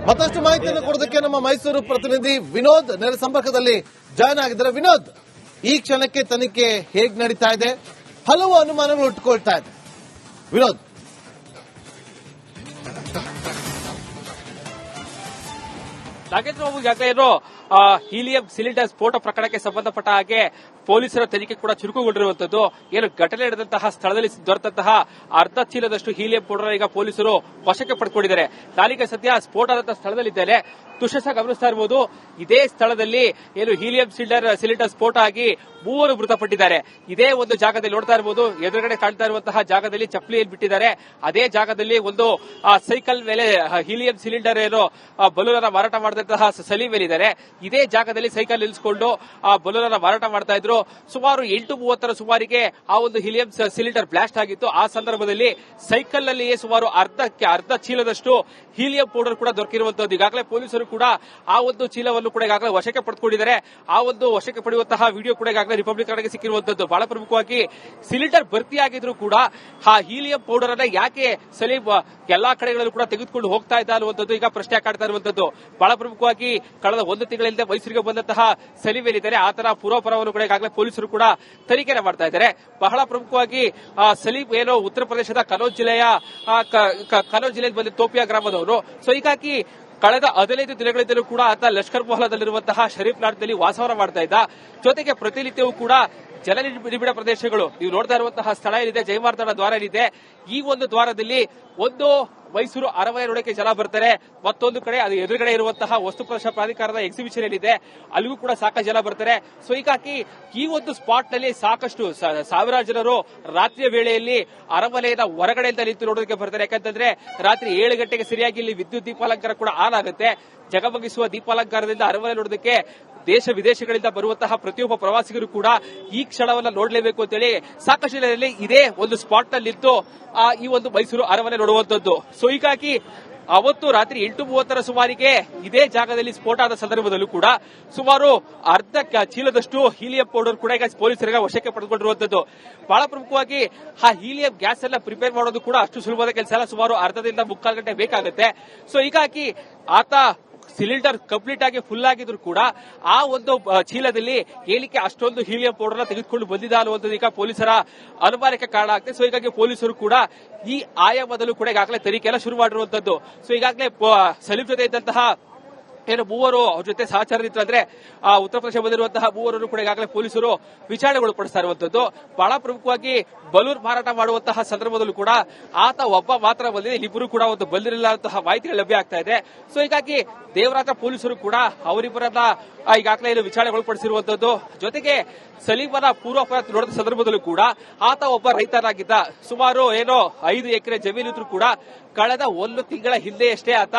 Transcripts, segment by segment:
ಮತ್ತಷ್ಟು ಮಾಹಿತಿಯನ್ನು ಕೊಡೋದಕ್ಕೆ ನಮ್ಮ ಮೈಸೂರು ಪ್ರತಿನಿಧಿ ವಿನೋದ್ ನೇರ ಸಂಪರ್ಕದಲ್ಲಿ ಜಾಯ್ನ್ ಆಗಿದ್ದಾರೆ. ವಿನೋದ್, ಈ ಕ್ಷಣಕ್ಕೆ ತನಿಖೆ ಹೇಗೆ ನಡೀತಾ ಇದೆ? ಹಲವು ಅನುಮಾನಗಳು ಹುಟ್ಟುಕೊಳ್ತಾ ಇದೆ. ವಿನೋದ್, ನಾಗೇಂದ್ರ ಬಾಬು ಯಾಕೇನೋ ಹೀಲಿಯಂ ಸಿಲಿಂಡರ್ ಸ್ಫೋಟ ಪ್ರಕರಣಕ್ಕೆ ಸಂಬಂಧಪಟ್ಟ ಹಾಗೆ ಪೊಲೀಸರ ತನಿಖೆ ಕೂಡ ಚುರುಕುಗೊಂಡಿರುವಂತದ್ದು. ಏನು ಘಟನೆ ನಡೆದಂತಹ ಸ್ಥಳದಲ್ಲಿ ದೊರೆತಂತಹ ಅರ್ಧ ಚೀಲದಷ್ಟು ಹೀಲಿಯಂ ಪೌಡರ್ ಈಗ ಪೊಲೀಸರು ವಶಕ್ಕೆ ಪಡೆದುಕೊಂಡಿದ್ದಾರೆ. ನಾನೀಗ ಸದ್ಯ ಸ್ಫೋಟ ಆದಂತಹ ಸ್ಥಳದಲ್ಲಿದ್ದೇನೆ. ತುಷಸ ಗಮನಿಸ್ತಾ ಇರಬಹುದು, ಇದೇ ಸ್ಥಳದಲ್ಲಿ ಏನು ಹೀಲಿಯಂ ಸಿಲಿಂಡರ್ ಸ್ಫೋಟ ಆಗಿ 3 ಮೃತಪಟ್ಟಿದ್ದಾರೆ. ಇದೇ ಒಂದು ಜಾಗದಲ್ಲಿ ನೋಡ್ತಾ ಇರಬಹುದು, ಎದುರುಗಡೆ ಕಾಣ್ತಾ ಇರುವಂತಹ ಜಾಗದಲ್ಲಿ ಚಪ್ಪಲಿ ಬಿಟ್ಟಿದ್ದಾರೆ. ಅದೇ ಜಾಗದಲ್ಲಿ ಒಂದು ಸೈಕಲ್ ಮೇಲೆ ಹೀಲಿಯಂ ಸಿಲಿಂಡರ್ ಏನು ಬಲೂನನ್ನ ಮಾರಾಟ ಮಾಡಿದಂತಹ ಸಲೀಂ ಮೇಲಿದ್ದಾರೆ. ಇದೇ ಜಾಗದಲ್ಲಿ ಸೈಕಲ್ ನಿಲ್ಲಿಸಿಕೊಂಡು ಆ ಬಲೂನನ್ನ ಮಾರಾಟ ಮಾಡ್ತಾ ಇದ್ರು. ಸುಮಾರು 8:30ರ ಸುಮಾರಿಗೆ ಆ ಒಂದು ಹೀಲಿಯಂ ಸಿಲಿಂಡರ್ ಬ್ಲಾಸ್ಟ್ ಆಗಿತ್ತು. ಆ ಸಂದರ್ಭದಲ್ಲಿ ಸೈಕಲ್ ನಲ್ಲಿಯೇ ಸುಮಾರು ಅರ್ಧ ಚೀಲದಷ್ಟು ಹೀಲಿಯಂ ಪೌಡರ್ ಕೂಡ ದೊರಕಿರುವಂತದ್ದು. ಈಗಾಗಲೇ ಪೊಲೀಸರು ಕೂಡ ಆ ಒಂದು ಚೀಲವನ್ನು ಕೂಡ ಈಗಾಗಲೇ ವಶಕ್ಕೆ ಪಡೆದುಕೊಂಡಿದ್ದಾರೆ. ಆ ಒಂದು ವಶಕ್ಕೆ ಪಡೆಯುವಂತಹ ವಿಡಿಯೋ ಕೂಡ ಈಗಾಗಲೇ ರಿಪಬ್ಲಿಕ್ ಕಡೆಗೆ ಸಿಕ್ಕಿರುವಂತದ್ದು. ಬಹಳ ಪ್ರಮುಖವಾಗಿ ಸಿಲಿಂಡರ್ ಭರ್ತಿಯಾಗಿದ್ರು ಕೂಡ ಆ ಹೀಲಿಯಂ ಪೌಡರ್ ಅನ್ನ ಯಾಕೆ ಸಲೀಂ ಎಲ್ಲಾ ಕಡೆಗಳಲ್ಲೂ ಕೂಡ ತೆಗೆದುಕೊಂಡು ಹೋಗ್ತಾ ಇದ್ದ ಅನ್ನುವಂಥದ್ದು ಈಗ ಪ್ರಶ್ನೆ ಕಾಡ್ತಾ ಇರುವಂತದ್ದು. ಬಹಳ ಪ್ರಮುಖವಾಗಿ ಕಳೆದ 1 ತಿಂಗಳಿಂದ ಮೈಸೂರಿಗೆ ಬಂದಂತಹ ಸಲೀಂ ಏನಿದ್ದಾರೆ ಆತನ ಪೂರ್ವಾಪರವನ್ನು ಕೂಡ ಈಗಾಗಲೇ ಪೊಲೀಸರು ಕೂಡ ತನಿಖೆ ಮಾಡ್ತಾ ಇದ್ದಾರೆ. ಬಹಳ ಪ್ರಮುಖವಾಗಿ ಸಲೀಂ ಏನೋ ಉತ್ತರ ಪ್ರದೇಶದ ಕನೌಜ್ ಜಿಲ್ಲೆಯಲ್ಲಿ ಬಂದ ತೋಪಿಯಾ ಗ್ರಾಮದವರು. ಸೊ ಹೀಗಾಗಿ ಕಳೆದ 15 ದಿನಗಳಿಂದಲೂ ಕೂಡ ಆತ ಲಷ್ಕರ್ ಮೊಹಲ್ಲಾದಲ್ಲಿರುವಂತಹ ಶರೀಫ್ ಲಾಡ್ನಲ್ಲಿ ವಾಸವನ್ನ ಮಾಡ್ತಾ ಇದ್ದ. ಜೊತೆಗೆ ಪ್ರತಿನಿತ್ಯವೂ ಕೂಡ ಜಲನಿಬಿಡ ಪ್ರದೇಶಗಳು ನೀವು ನೋಡ್ತಾ ಇರುವಂತಹ ಸ್ಥಳ ಏನಿದೆ, ಜಯಮಾರ್ತಾಂಡ ದ್ವಾರ ಏನಿದೆ, ಈ ಒಂದು ದ್ವಾರದಲ್ಲಿ ಒಂದು ಮೈಸೂರು ಅರಮನೆ ನೋಡಕ್ಕೆ ಜನ ಬರ್ತಾರೆ. ಮತ್ತೊಂದು ಕಡೆ ಅದು ಎದುರುಗಡೆ ಇರುವಂತಹ ವಸ್ತು ಪ್ರದರ್ಶನ ಪ್ರಾಧಿಕಾರದ ಎಕ್ಸಿಬಿಷನ್ ಏನಿದೆ ಅಲ್ಲಿಗೂ ಕೂಡ ಸಾಕಷ್ಟು ಜನ ಬರ್ತಾರೆ. ಸೊ ಹೀಗಾಗಿ ಈ ಒಂದು ಸ್ಪಾಟ್ ನಲ್ಲಿ ಸಾಕಷ್ಟು ಸಾವಿರಾರು ಜನರು ರಾತ್ರಿಯ ವೇಳೆಯಲ್ಲಿ ಅರಮನೆಯ ಹೊರಗಡೆಯಿಂದ ನಿಂತು ನೋಡೋದಕ್ಕೆ ಬರ್ತಾರೆ. ಯಾಕಂತಂದ್ರೆ ರಾತ್ರಿ 7 ಗಂಟೆಗೆ ಸರಿಯಾಗಿ ಇಲ್ಲಿ ವಿದ್ಯುತ್ ದೀಪಾಲಂಕಾರ ಕೂಡ ಆನ್ ಆಗುತ್ತೆ. ಜಗಮಗಿಸುವ ದೀಪಾಲಂಕಾರದಿಂದ ಅರಮನೆ ನೋಡೋದಕ್ಕೆ ದೇಶ ವಿದೇಶಗಳಿಂದ ಬರುವಂತಹ ಪ್ರತಿಯೊಬ್ಬ ಪ್ರವಾಸಿಗರು ಕೂಡ ಈ ಕ್ಷಣವನ್ನ ನೋಡಲೇಬೇಕು ಅಂತೇಳಿ ಸಾಕಷ್ಟು ಜನರಲ್ಲಿ ಇದೇ ಒಂದು ಸ್ಪಾಟ್ ನಲ್ಲಿ ನಿಂತು ಈ ಒಂದು ಮೈಸೂರು ಅರಮನೆ ನೋಡುವಂತದ್ದು. ಸೊ ಹೀಗಾಗಿ ಅವತ್ತು ರಾತ್ರಿ 8:30ರ ಸುಮಾರಿಗೆ ಇದೇ ಜಾಗದಲ್ಲಿ ಸ್ಫೋಟ ಆದ ಸಂದರ್ಭದಲ್ಲೂ ಕೂಡ ಸುಮಾರು ಅರ್ಧ ಚೀಲದಷ್ಟು ಹೀಲಿಯಂ ಪೌಡರ್ ಕೂಡ ಈಗ ಪೊಲೀಸರಿಗೆ ವಶಕ್ಕೆ ಪಡೆದುಕೊಂಡಿರುವಂತದ್ದು. ಬಹಳ ಪ್ರಮುಖವಾಗಿ ಆ ಹೀಲಿಯಂ ಗ್ಯಾಸ್ ಎಲ್ಲ ಪ್ರಿಪೇರ್ ಮಾಡೋದು ಕೂಡ ಅಷ್ಟು ಸುಲಭದ ಕೆಲಸ ಅಲ್ಲ. ಸುಮಾರು ಅರ್ಧದಿಂದ 3/4 ಗಂಟೆ ಬೇಕಾಗುತ್ತೆ. ಸೊ ಹೀಗಾಗಿ ಆತ ಸಿಲಿಂಡರ್ ಕಂಪ್ಲೀಟ್ ಆಗಿ ಫುಲ್ ಆಗಿದ್ರು ಕೂಡ ಆ ಒಂದು ಚೀಲದಲ್ಲಿ ಏಲಿಕೆ ಅಷ್ಟೊಂದು ಹೀಲಿಯಂ ಪೌಡರ್ ತೆಗೆದುಕೊಂಡು ಬಂದಿದ್ದ ಅನ್ನುವಂಥದ್ದು ಈಗ ಪೊಲೀಸರ ಅನುಮಾನಕ್ಕೆ ಕಾರಣ ಆಗ್ತದೆ. ಸೊ ಹೀಗಾಗಿ ಪೊಲೀಸರು ಕೂಡ ಈ ಆಯಾಮದಲ್ಲೂ ಕೂಡ ಈಗಾಗಲೇ ತನಿಖೆ ಎಲ್ಲ ಶುರು ಮಾಡಿರುವಂತದ್ದು. ಸೊ ಈಗಾಗಲೇ ಸಲೀಂ ಜೊತೆ ಇದ್ದಂತಹ ಏನು 3 ಅವ್ರ ಜೊತೆ ಸಹಚರರಿತ್ತು ಅಂದ್ರೆ ಉತ್ತರ ಪ್ರದೇಶ ಬಂದಿರುವಂತಹ 3 ಕೂಡ ಈಗಾಗಲೇ ಪೊಲೀಸರು ವಿಚಾರಣೆಗೊಳಪಡಿಸ್ತಾ ಇರುವಂತದ್ದು. ಬಹಳ ಪ್ರಮುಖವಾಗಿ ಬಲೂನ್ ಮಾರಾಟ ಮಾಡುವಂತಹ ಸಂದರ್ಭದಲ್ಲೂ ಕೂಡ ಆತ ಒಬ್ಬ ಮಾತ್ರ ಬಂದಿದೆ, ಇಬ್ಬರು ಕೂಡ ಒಂದು ಬಂದಿರಲಿಲ್ಲ ಅಂತಹ ಮಾಹಿತಿಗಳು ಲಭ್ಯ ಆಗ್ತಾ ಇದೆ. ಸೊ ಹೀಗಾಗಿ ದೇವರಾಜ ಪೊಲೀಸರು ಕೂಡ ಅವರಿಬ್ಬರನ್ನ ಈಗಾಗಲೇ ವಿಚಾರಣೆಗೊಳಪಡಿಸಿರುವಂತದ್ದು. ಜೊತೆಗೆ ಸಲೀಮನ ಪೂರ್ವಾಪರ ನೋಡಿದ ಸಂದರ್ಭದಲ್ಲೂ ಕೂಡ ಆತ ಒಬ್ಬ ರೈತನಾಗಿದ್ದ. ಸುಮಾರು 5 ಎಕರೆ ಜಮೀನಿದ್ರು ಕೂಡ ಕಳೆದ 1 ತಿಂಗಳ ಹಿಂದೆಯಷ್ಟೇ ಆತ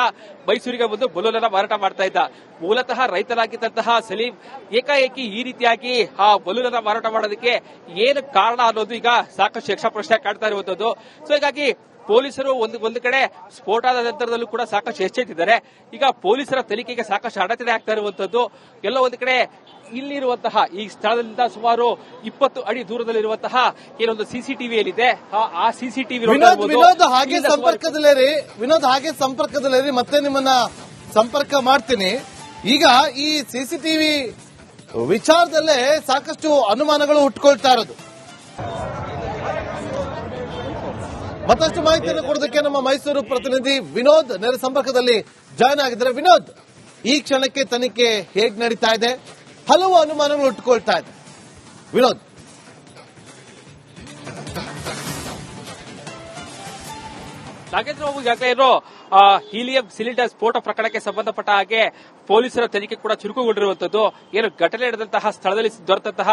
ಮೈಸೂರಿಗೆ ಬಂದು ಬಲೂನನ್ನ ಮಾರಾಟ ಮಾಡ್ತಾ ಇದ್ದ. ಮೂಲತಃ ರೈತನಾಗಿದ್ದಂತಹ ಸಲೀಂ ಏಕಾಏಕಿ ಈ ರೀತಿಯಾಗಿ ಆ ಬಲೂನನ್ನ ಮಾರಾಟ ಮಾಡೋದಕ್ಕೆ ಏನು ಕಾರಣ ಅನ್ನೋದು ಈಗ ಸಾಕಷ್ಟು ಯಕ್ಷ ಪ್ರಶ್ನೆ ಕಾಡ್ತಾ ಇರುವಂತದ್ದು. ಸೊ ಹೀಗಾಗಿ ಪೊಲೀಸರು ಒಂದು ಕಡೆ ಸ್ಫೋಟದ ನಂತರದಲ್ಲೂ ಕೂಡ ಸಾಕಷ್ಟು ಎಚ್ಚೆತ್ತಿದ್ದಾರೆ. ಈಗ ಪೊಲೀಸರ ತನಿಖೆಗೆ ಸಾಕಷ್ಟು ಅಡಚಣೆ ಆಗ್ತಾ ಇರುವಂತದ್ದು. ಎಲ್ಲೋ ಒಂದು ಕಡೆ ಇಲ್ಲಿರುವಂತಹ ಈ ಸ್ಥಳದಿಂದ ಸುಮಾರು 20 ಅಡಿ ದೂರದಲ್ಲಿರುವಂತಹ ಏನೊಂದು ಸಿಸಿಟಿವಿ ಏನಿದೆ ಆ ಸಿಸಿಟಿವಿ ವಿನೋದ್ ಹಾಗೆ ಸಂಪರ್ಕದಲ್ಲಿರಿ, ಮತ್ತೆ ನಿಮ್ಮನ್ನ ಸಂಪರ್ಕ ಮಾಡ್ತೀನಿ. ಈಗ ಈ ಸಿಸಿಟಿವಿ ವಿಚಾರದಲ್ಲೇ ಸಾಕಷ್ಟು ಅನುಮಾನಗಳು ಹುಟ್ಟುಕೊಳ್ತಾ ಇರೋದು. ಮತ್ತಷ್ಟು ಮಾಹಿತಿಯನ್ನು ಕೊಡೋದಕ್ಕೆ ನಮ್ಮ ಮೈಸೂರು ಪ್ರತಿನಿಧಿ ವಿನೋದ್ ನೇರ ಸಂಪರ್ಕದಲ್ಲಿ ಜಾಯ್ನ್ ಆಗಿದ್ದಾರೆ. ವಿನೋದ್, ಈ ಕ್ಷಣಕ್ಕೆ ತನಿಖೆ ಹೇಗೆ ನಡೀತಾ ಇದೆ? ಹಲವು ಅನುಮಾನಗಳು ಹುಟ್ಟುಕೊಳ್ತಾ ಇದೆ. ವಿನೋದ್, ನಾಗೇಂದ್ರ ಬಾಬು ಯಾಕೇನೋ ಹೀಲಿಯಂ ಸಿಲಿಂಡರ್ ಸ್ಫೋಟ ಪ್ರಕರಣಕ್ಕೆ ಸಂಬಂಧಪಟ್ಟ ಹಾಗೆ ಪೊಲೀಸರ ತನಿಖೆ ಕೂಡ ಚುರುಕುಗೊಂಡಿರುವಂತದ್ದು. ಏನು ಘಟನೆ ನಡೆದಂತಹ ಸ್ಥಳದಲ್ಲಿ ದೊರೆತಂತಹ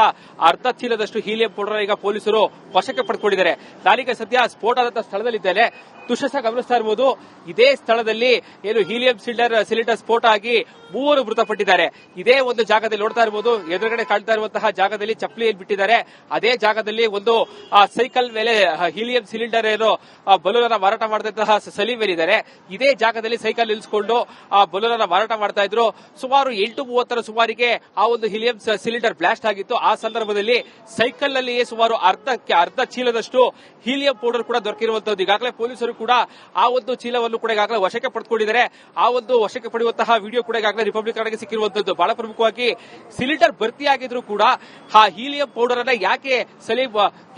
ಅರ್ಧ ಚೀಲದಷ್ಟು ಹೀಲಿಯಂ ಪೌಡರ್ ಈಗ ಪೊಲೀಸರು ವಶಕ್ಕೆ ಪಡೆದುಕೊಂಡಿದ್ದಾರೆ. ನಾನೀಗ ಸದ್ಯ ಸ್ಫೋಟ ಆದಂತಹ ಸ್ಥಳದಲ್ಲಿದ್ದೇನೆ. ತುಷಸ ಗಮನಿಸ್ತಾ ಇರಬಹುದು, ಇದೇ ಸ್ಥಳದಲ್ಲಿ ಏನು ಹೀಲಿಯಂ ಸಿಲಿಂಡರ್ ಸ್ಫೋಟ ಆಗಿ 3 ಮೃತಪಟ್ಟಿದ್ದಾರೆ. ಇದೇ ಒಂದು ಜಾಗದಲ್ಲಿ ನೋಡ್ತಾ ಇರಬಹುದು, ಎದುರುಗಡೆ ಕಾಣ್ತಾ ಇರುವಂತಹ ಜಾಗದಲ್ಲಿ ಚಪ್ಪಲಿ ಬಿಟ್ಟಿದ್ದಾರೆ. ಅದೇ ಜಾಗದಲ್ಲಿ ಒಂದು ಸೈಕಲ್ ಮೇಲೆ ಹೀಲಿಯಂ ಸಿಲಿಂಡರ್ ಏನು ಬಲೂನನ್ನ ಮಾರಾಟ ಮಾಡಿದಂತಹ ಆಗಿದ್ದಂತಹ ಸಲೀಂ ಏನಿದ್ದಾರೆ ಇದೇ ಜಾಗದಲ್ಲಿ ಸೈಕಲ್ ನಿಲ್ಲಿಸಿಕೊಂಡು ಆ ಬಲೂನ್ ಮಾರಾಟ ಮಾಡ್ತಾ ಇದ್ರು. ಸುಮಾರು 8:30 ಸುಮಾರಿಗೆ ಆ ಒಂದು ಹೀಲಿಯಂ ಸಿಲಿಂಡರ್ ಬ್ಲಾಸ್ಟ್ ಆಗಿತ್ತು. ಆ ಸಂದರ್ಭದಲ್ಲಿ ಸೈಕಲ್ ನಲ್ಲಿಯೇ ಸುಮಾರು ಅರ್ಧ ಚೀಲದಷ್ಟು ಹೀಲಿಯಂ ಪೌಡರ್ ಕೂಡ ದೊರಕಿರುವಂತದ್ದು. ಈಗಾಗಲೇ ಪೊಲೀಸರು ಕೂಡ ಆ ಒಂದು ಚೀಲವನ್ನು ಕೂಡ ಈಗಾಗಲೇ ವಶಕ್ಕೆ ಪಡೆದುಕೊಂಡಿದ್ದಾರೆ. ಆ ಒಂದು ವಶಕ್ಕೆ ಪಡೆಯುವಂತಹ ವಿಡಿಯೋ ಕೂಡ ಈಗಾಗಲೇ ರಿಪಬ್ಲಿಕ್ ಕಡೆಗೆ ಸಿಕ್ಕಿರುವಂತದ್ದು. ಬಹಳ ಪ್ರಮುಖವಾಗಿ ಸಿಲಿಂಡರ್ ಭರ್ತಿಯಾಗಿದ್ರು ಕೂಡ ಆ ಹೀಲಿಯಂ ಪೌಡರ್ ಅನ್ನ ಯಾಕೆ ಸಲೀಂ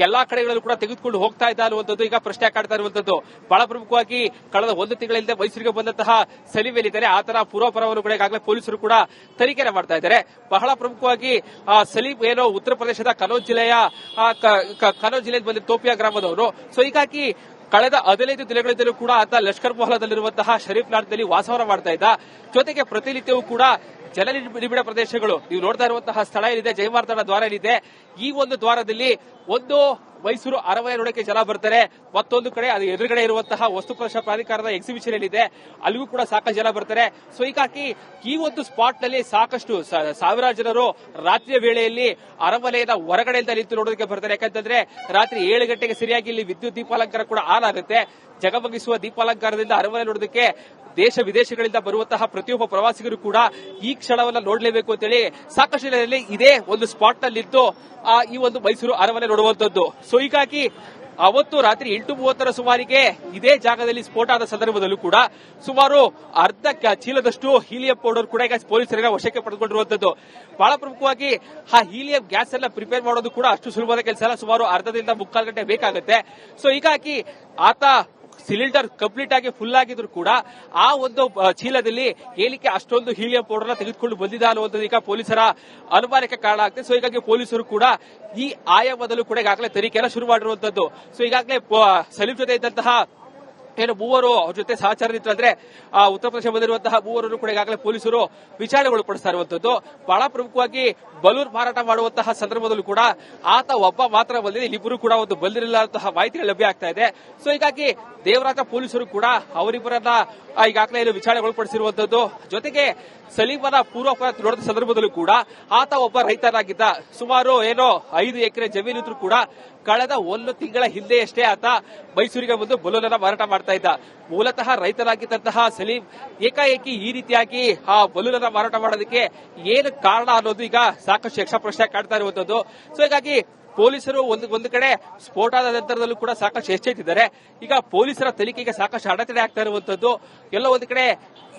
ಎಲ್ಲಾ ಕಡೆಗಳಲ್ಲೂ ಕೂಡ ತೆಗೆದುಕೊಂಡು ಹೋಗ್ತಾ ಇದ್ದ ಅನ್ನುವಂಥದ್ದು ಈಗ ಪ್ರಶ್ನೆ ಕಾಡ್ತಾ ಇರುವಂತದ್ದು. ಬಹಳ ಪ್ರಮುಖವಾಗಿ ಕಳೆದ 1 ತಿಂಗಳಿಂದ ಮೈಸೂರಿಗೆ ಬಂದಂತಹ ಸಲೀಂ ಏನಿದ್ದಾರೆ ಆತನ ಪೂರ್ವಾಪರವನ್ನು ಕೂಡ ಈಗಾಗಲೇ ಪೊಲೀಸರು ಕೂಡ ತನಿಖೆ ಮಾಡ್ತಾ ಇದ್ದಾರೆ. ಬಹಳ ಪ್ರಮುಖವಾಗಿ ಸಲೀಂ ಏನೋ ಉತ್ತರ ಪ್ರದೇಶದ ಕನೌಜ್ ಜಿಲ್ಲೆಯ ಬಂದ ತೋಪಿಯಾ ಗ್ರಾಮದವರು. ಸೊ ಹೀಗಾಗಿ ಕಳೆದ 15 ದಿನಗಳಿಂದಲೂ ಕೂಡ ಆತ ಲಷ್ಕರ್ ಮೊಹಲ್ಲಾದಲ್ಲಿರುವಂತಹ ಶರೀಫ್ ಲಾಡ್ನಲ್ಲಿ ವಾಸವನ್ನ ಮಾಡ್ತಾ ಇದ್ದ. ಜೊತೆಗೆ ಪ್ರತಿನಿತ್ಯವೂ ಕೂಡ ಜಲನಿಬಿಡ ಪ್ರದೇಶಗಳು ನೀವು ನೋಡ್ತಾ ಇರುವಂತಹ ಸ್ಥಳ ಏನಿದೆ, ಜಯಮಾರ್ತಾಂಡ ದ್ವಾರ ಏನಿದೆ, ಈ ಒಂದು ದ್ವಾರದಲ್ಲಿ ಒಂದು ಮೈಸೂರು ಅರಮನೆ ನೋಡಕ್ಕೆ ಜನ ಬರ್ತಾರೆ. ಮತ್ತೊಂದು ಕಡೆ ಅದು ಎದುರುಗಡೆ ಇರುವಂತಹ ವಸ್ತು ಪ್ರದರ್ಶನ ಪ್ರಾಧಿಕಾರದ ಎಕ್ಸಿಬಿಷನ್ ಏನಿದೆ ಅಲ್ಲಿಗೂ ಕೂಡ ಸಾಕಷ್ಟು ಜನ ಬರ್ತಾರೆ. ಸೊ ಹೀಗಾಗಿ ಈ ಒಂದು ಸ್ಪಾಟ್ ನಲ್ಲಿ ಸಾಕಷ್ಟು ಸಾವಿರಾರು ಜನರು ರಾತ್ರಿಯ ವೇಳೆಯಲ್ಲಿ ಅರಮನೆಯ ಹೊರಗಡೆಯಿಂದ ನಿಂತು ನೋಡೋದಕ್ಕೆ ಬರ್ತಾರೆ. ಯಾಕಂತಂದ್ರೆ ರಾತ್ರಿ 7 ಗಂಟೆಗೆ ಸರಿಯಾಗಿ ಇಲ್ಲಿ ವಿದ್ಯುತ್ ದೀಪಾಲಂಕಾರ ಕೂಡ ಆನ್ ಆಗುತ್ತೆ. ಜಗಮಗಿಸುವ ದೀಪಾಲಂಕಾರದಿಂದ ಅರಮನೆ ನೋಡೋದಕ್ಕೆ ದೇಶ ವಿದೇಶಗಳಿಂದ ಬರುವಂತಹ ಪ್ರತಿಯೊಬ್ಬ ಪ್ರವಾಸಿಗರು ಕೂಡ ಈ ಕ್ಷಣವನ್ನ ನೋಡಲೇಬೇಕು ಅಂತೇಳಿ ಸಾಕಷ್ಟು ಜನರಲ್ಲಿ ಇದೇ ಒಂದು ಸ್ಪಾಟ್ ನಲ್ಲಿ ಈ ಒಂದು ಮೈಸೂರು ಅರಮನೆ ನೋಡುವಂತದ್ದು. ಸೊ ಹೀಗಾಗಿ ಅವತ್ತು ರಾತ್ರಿ 8:30 ಸುಮಾರಿಗೆ ಇದೇ ಜಾಗದಲ್ಲಿ ಸ್ಫೋಟ ಆದ ಸಂದರ್ಭದಲ್ಲೂ ಕೂಡ ಸುಮಾರು ಅರ್ಧ ಚೀಲದಷ್ಟು ಹೀಲಿಯಂ ಪೌಡರ್ ಕೂಡ ಈಗ ಪೊಲೀಸರಿಗೆ ವಶಕ್ಕೆ ಪಡೆದುಕೊಂಡಿರುವಂತದ್ದು. ಬಹಳ ಪ್ರಮುಖವಾಗಿ ಆ ಹೀಲಿಯಂ ಗ್ಯಾಸ್ ಎಲ್ಲ ಪ್ರಿಪೇರ್ ಮಾಡೋದು ಕೂಡ ಅಷ್ಟು ಸುಲಭದ ಕೆಲಸ ಅಲ್ಲ. ಸುಮಾರು ಅರ್ಧದಿಂದ 3/4 ಗಂಟೆ ಬೇಕಾಗುತ್ತೆ. ಸೊ ಹೀಗಾಗಿ ಆತ ಸಿಲಿಂಡರ್ ಕಂಪ್ಲೀಟ್ ಆಗಿ ಫುಲ್ ಆಗಿದ್ರು ಕೂಡ ಆ ಒಂದು ಚೀಲದಲ್ಲಿ ಏಲಿಕೆ ಅಷ್ಟೊಂದು ಹೀಲಿಯಂ ಪೌಡರ್ ತೆಗೆದುಕೊಂಡು ಬಂದಿದ್ದ ಅನ್ನುವಂಥದ್ದು ಈಗ ಪೊಲೀಸರ ಅನುಮಾನಕ್ಕೆ ಕಾರಣ ಆಗುತ್ತೆ. ಸೊ ಹೀಗಾಗಿ ಪೊಲೀಸರು ಕೂಡ ಈ ಆಯಾಮದಲ್ಲೂ ಕೂಡ ಈಗಾಗಲೇ ತನಿಖೆಯನ್ನು ಶುರು ಮಾಡಿರುವಂತದ್ದು. ಸೊ ಈಗಾಗಲೇ ಸಲೀಂ ಜೊತೆ ಇದ್ದಂತಹ ಏನು ಮೂವರು ಅವ್ರ ಜೊತೆ ಸಹಚಾರರಿದ್ರು ಅಂದ್ರೆ ಉತ್ತರ ಪ್ರದೇಶ ಬಂದಿರುವಂತಹ ಮೂವರನ್ನು ಕೂಡ ಈಗಾಗಲೇ ಪೊಲೀಸರು ವಿಚಾರಣೆಗೊಳಪಡಿಸ್ತಾ ಇರುವಂತದ್ದು. ಬಹಳ ಪ್ರಮುಖವಾಗಿ ಬಲೂನ್ ಮಾರಾಟ ಮಾಡುವಂತಹ ಸಂದರ್ಭದಲ್ಲೂ ಕೂಡ ಆತ ಒಬ್ಬ ಮಾತ್ರ ಬಂದಿದೆ, ಇಬ್ಬರು ಕೂಡ ಒಂದು ಬಂದಿರಲಿಲ್ಲ ಅಂತಹ ಮಾಹಿತಿಗಳು ಲಭ್ಯ ಆಗ್ತಾ ಇದೆ. ಸೊ ಹೀಗಾಗಿ ದೇವರಾಜ ಪೊಲೀಸರು ಕೂಡ ಅವರಿಬ್ಬರನ್ನ ಈಗಾಗಲೇ ವಿಚಾರಣೆಗೊಳಪಡಿಸಿರುವಂತದ್ದು. ಜೊತೆಗೆ ಸಲೀಮನ ಪೂರ್ವಾಪರ ನೋಡಿದ ಸಂದರ್ಭದಲ್ಲೂ ಕೂಡ ಆತ ಒಬ್ಬ ರೈತನಾಗಿದ್ದ. ಸುಮಾರು 5 ಎಕರೆ ಜಮೀನಿದ್ರು ಕೂಡ ಕಳೆದ 1 ತಿಂಗಳ ಹಿಂದೆಯಷ್ಟೇ ಆತ ಮೈಸೂರಿಗೆ ಬಂದು ಬಲೂನನ್ನ ಮಾರಾಟ ಮಾಡ್ತಾ ಇದ್ದ. ಮೂಲತಃ ರೈತನಾಗಿದ್ದಂತಹ ಸಲೀಂ ಏಕಾಏಕಿ ಈ ರೀತಿಯಾಗಿ ಆ ಬಲೂನನ್ನ ಮಾರಾಟ ಮಾಡೋದಕ್ಕೆ ಏನು ಕಾರಣ ಅನ್ನೋದು ಈಗ ಸಾಕಷ್ಟು ಯಕ್ಷ ಪ್ರಶ್ನೆ ಕಾಡ್ತಾ ಇರುವಂತದ್ದು. ಸೊ ಹೀಗಾಗಿ ಪೊಲೀಸರು ಒಂದು ಕಡೆ ಸ್ಫೋಟದ ನಂತರದಲ್ಲೂ ಕೂಡ ಸಾಕಷ್ಟು ಎಚ್ಚೆತ್ತಿದ್ದಾರೆ. ಈಗ ಪೊಲೀಸರ ತನಿಖೆಗೆ ಸಾಕಷ್ಟು ಅಡೆತಡೆ ಆಗ್ತಾ ಇರುವಂತದ್ದು. ಎಲ್ಲ ಒಂದು ಕಡೆ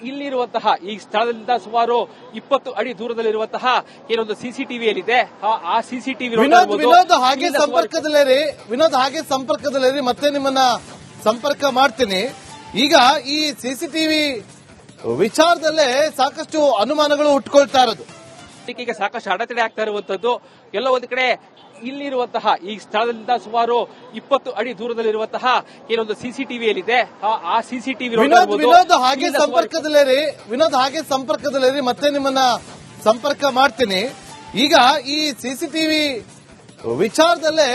ಇಲ್ಲಿರುವಂತಹ ಈ ಸ್ಥಳದಿಂದ ಸುಮಾರು 20 ಅಡಿ ದೂರದಲ್ಲಿರುವಂತಹ ಏನೊಂದು ಸಿಸಿಟಿವಿ ಏನಿದೆ ಆ ಸಿಸಿಟಿವಿ ವಿನೋದ್ ಹಾಗೆ ಸಂಪರ್ಕದಲ್ಲಿರಿ ಮತ್ತೆ ನಿಮ್ಮನ್ನ ಸಂಪರ್ಕ ಮಾಡ್ತೀನಿ. ಈಗ ಈ ಸಿಸಿಟಿವಿ ವಿಚಾರದಲ್ಲೇ ಸಾಕಷ್ಟು ಅನುಮಾನಗಳು ಹುಟ್ಕೊಳ್ತಾ ಇರೋದು. ತನಿಖೆಗೆ ಸಾಕಷ್ಟು ಅಡೆತಡೆ ಆಗ್ತಾ ಇರುವಂತದ್ದು. ಎಲ್ಲ ಒಂದು ಕಡೆ ಇಲ್ಲಿರುವಂತಹ ಈ ಸ್ಥಳದಿಂದ ಸುಮಾರು 20 ಅಡಿ ದೂರದಲ್ಲಿರುವಂತಹ ಏನೊಂದು ಸಿಸಿಟಿವಿ ಏನಿದೆ ಆ ಸಿಸಿಟಿವಿ ವಿನೋದ್ ಹಾಗೆ ಸಂಪರ್ಕದಲ್ಲಿರಿ ಮತ್ತೆ ನಿಮ್ಮನ್ನ ಸಂಪರ್ಕ ಮಾಡ್ತೀನಿ. ಈಗ ಈ ಸಿಸಿಟಿವಿ ವಿಚಾರದಲ್ಲೇ